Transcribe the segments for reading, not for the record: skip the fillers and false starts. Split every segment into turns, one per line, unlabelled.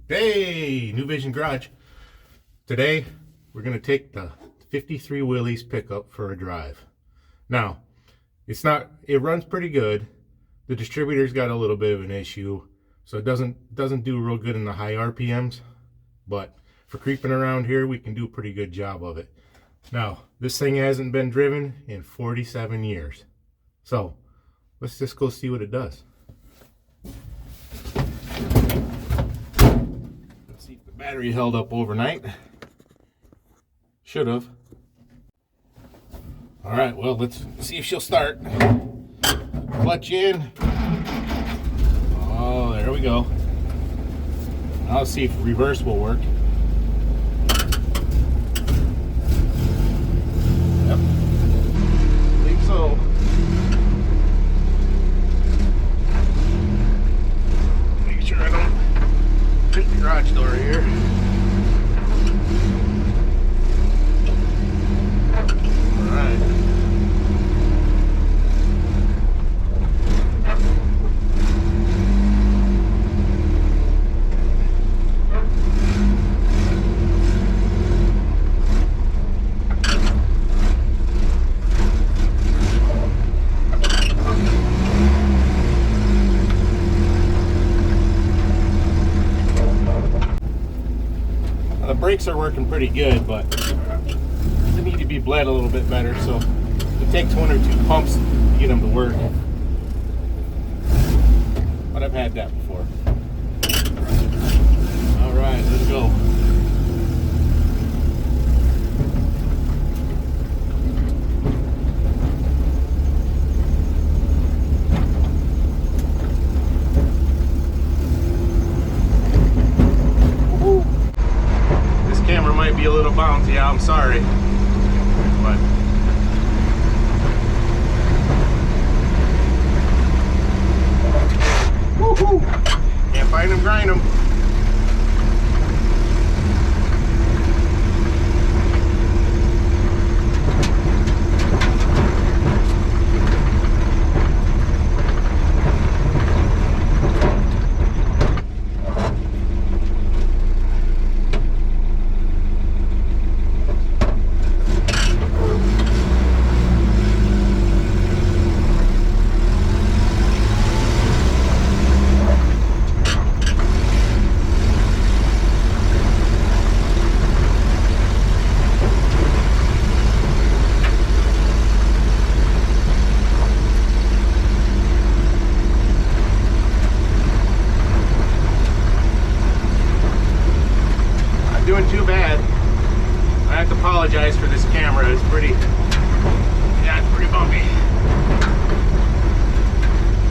Hey, New Vision Garage. Today, we're going to take the 53 Willy's pickup for a drive. Now, it runs pretty good. The distributor's got a little bit of an issue, so it doesn't do real good in the high RPMs, but for creeping around here, we can do a pretty good job of it. Now, this thing hasn't been driven in 47 years. So, let's just go see what it does. Let's see if the battery held up overnight. Should have. Alright, well, let's see if she'll start. Clutch in. Oh, there we go. Now let's see if reverse will work. Yep. I think so. Make sure I don't hit the garage door here. Alright. The brakes are working pretty good, but they need to be bled a little bit better, so it takes one or two pumps to get them to work. But I've had that before. Alright, let's go. Might be a little bouncy, yeah, I'm sorry, but woohoo! Can't find them, grind them. Doing too bad. I have to apologize for this camera. It's pretty bumpy.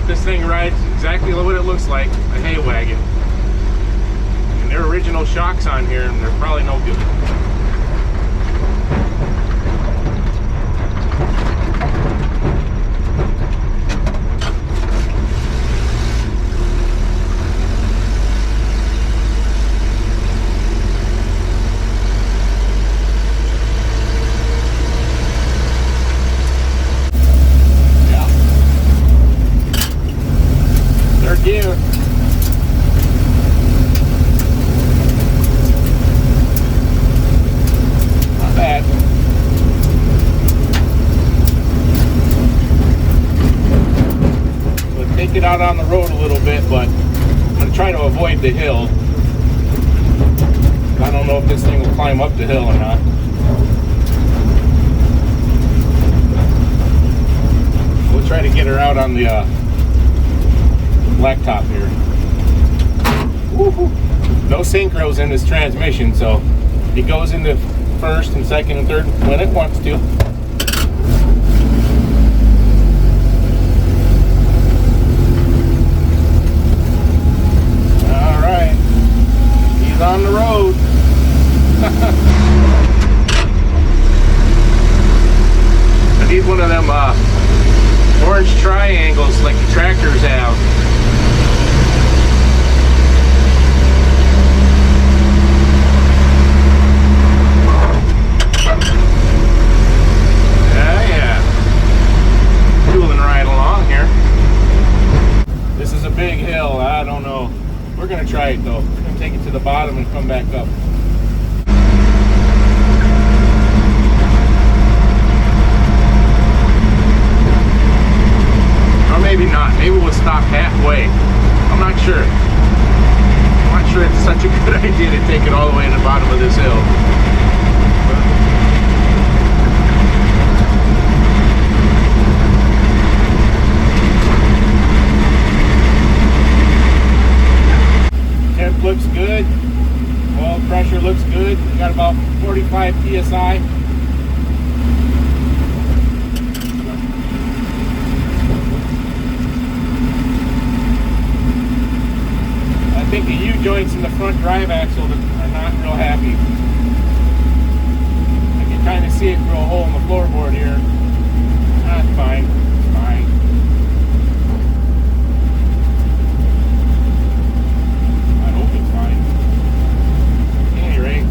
This thing rides exactly what it looks like, a hay wagon. And their original shocks on here, and they're probably no good. Gear. Not bad. We'll take it out on the road a little bit, but I'm going to try to avoid the hill. I don't know if this thing will climb up the hill or not. We'll try to get her out on the blacktop here. Woo-hoo. No synchros in this transmission, so it goes into first and second and third when it wants to. Alright, he's on the road. I need one of them orange triangles like the tractors have. take it to the bottom and come back up. Or maybe not. Maybe we'll stop halfway. I'm not sure. I'm not sure it's such a good idea to take it all the way to the bottom of this hill. Temp looks good. Oil pressure looks good. We got about 45 psi. I think the U-joints in the front drive axle are not real happy. I can kind of see it through a hole in the floorboard here. That's fine. It's fine. I hope it's fine. At any rate,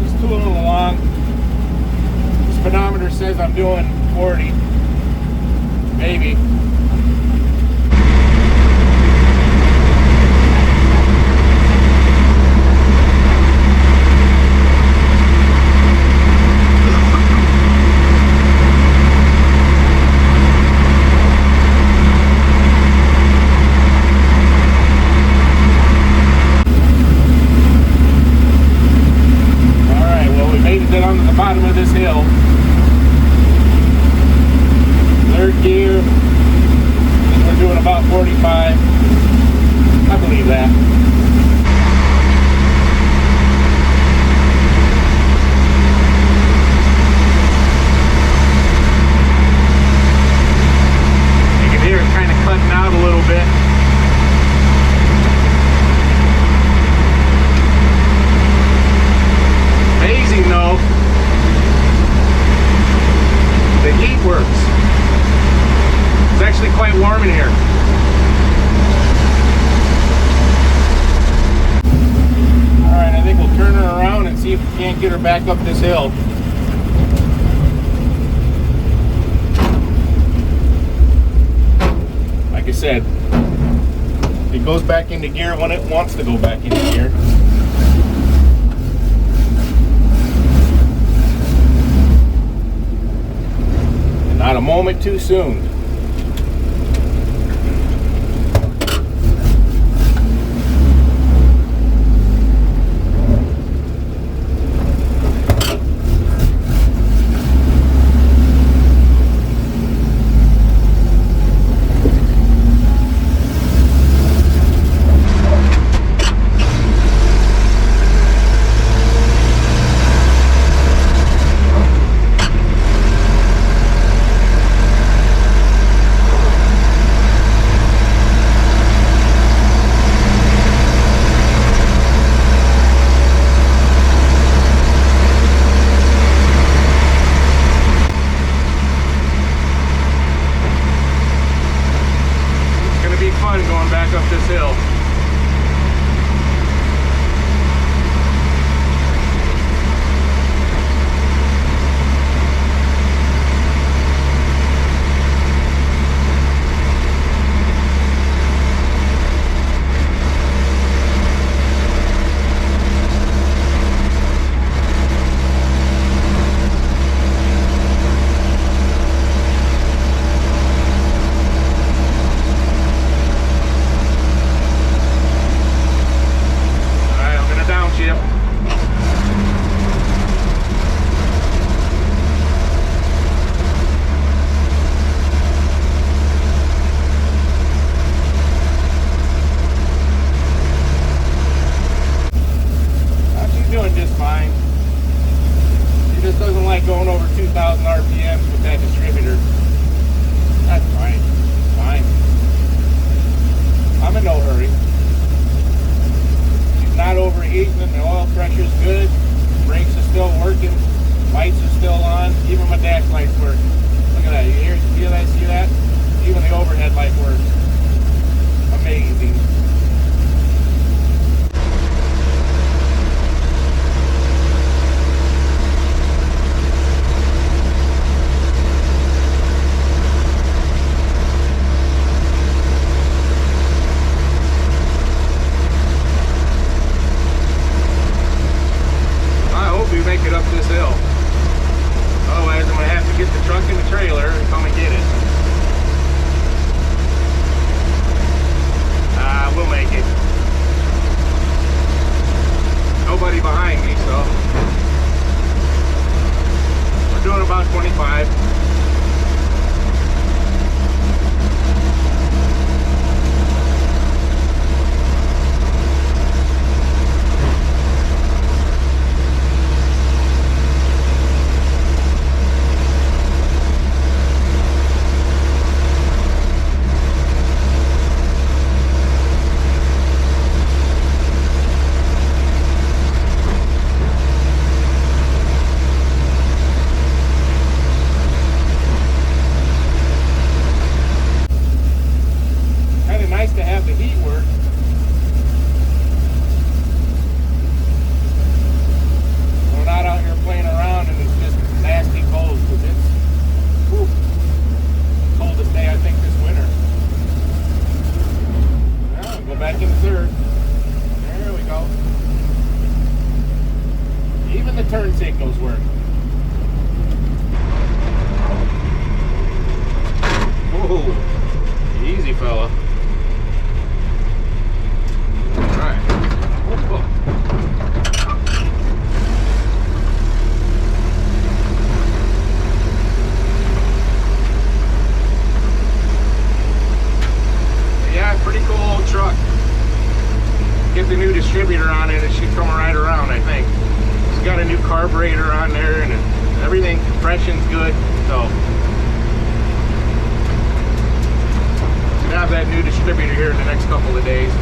just tooling along. The speedometer says I'm doing 40. Maybe. Bottom of this hill. Third gear, and we're doing about 45. I believe that. You can hear it kind of cutting out a little bit. Amazing though. The heat works. It's actually quite warm in here. Alright, I think we'll turn her around and see if we can't get her back up this hill. Like I said, it goes back into gear when it wants to go back into gear. Not a moment too soon. Going back up this hill. Going over 2,000 RPMs with that distributor. That's fine. Fine. I'm in no hurry. She's not overheating, and the oil pressure's good. Brakes are still working. Lights are still on. Even my dash lights work. Look at that. You hear? Feel that? See that? Even the overhead light works. Amazing. turn signals work. Whoa, easy fella. All right. Whoa. Yeah, pretty cool old truck. Get the new distributor on it, it should come right around, I think. It's got a new carburetor on there and everything, compression's good, so. Should have that new distributor here in the next couple of days.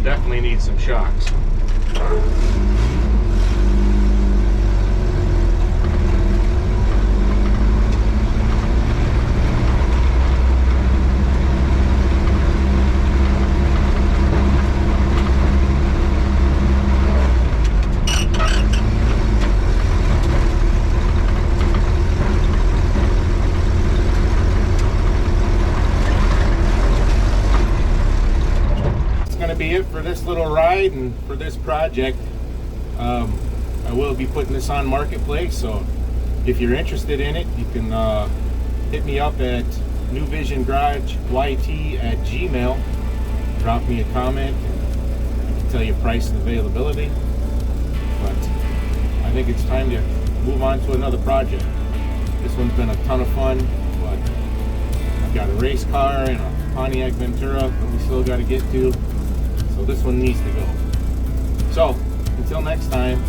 Definitely need some shocks. Be it for this little ride and for this project. I will be putting this on Marketplace, so if you're interested in it, you can hit me up at newvisiongarageyt@gmail. Drop me a comment. I can tell you price and availability. But I think it's time to move on to another project. This one's been a ton of fun, but I've got a race car and a Pontiac Ventura that we still got to get to. So this one needs to go. So, until next time,